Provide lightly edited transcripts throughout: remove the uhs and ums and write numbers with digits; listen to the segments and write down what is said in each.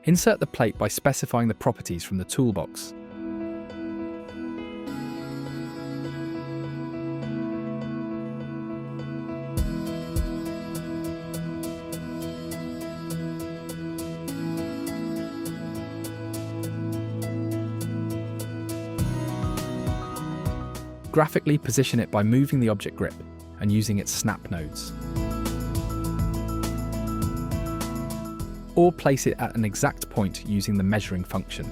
Insert the plate by specifying the properties from the toolbox. Graphically position it by moving the object grip and using its snap nodes. Or place it at an exact point using the measuring function.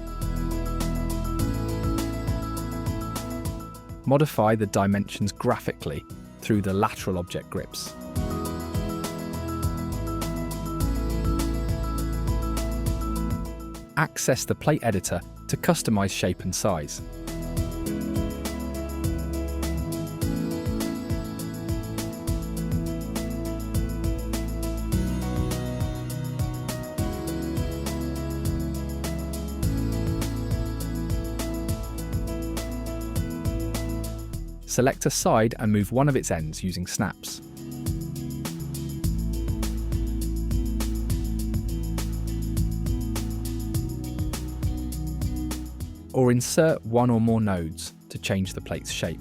Modify the dimensions graphically through the lateral object grips. Access the plate editor to customize shape and size. Select a side and move one of its ends using snaps. Or insert one or more nodes to change the plate's shape.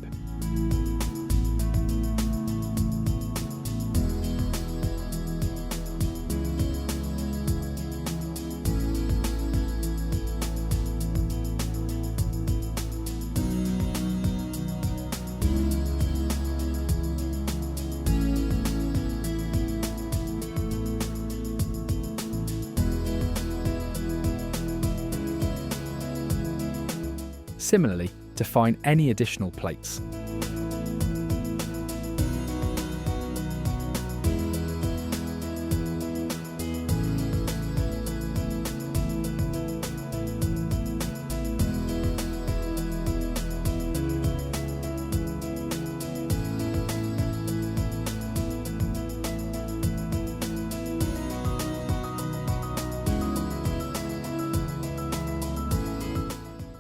Similarly, define any additional plates.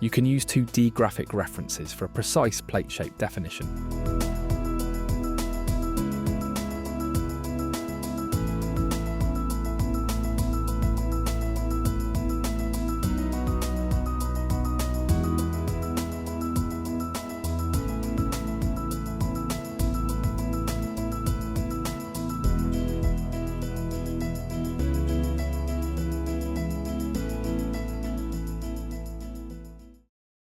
You can use 2D graphic references for a precise plate shape definition.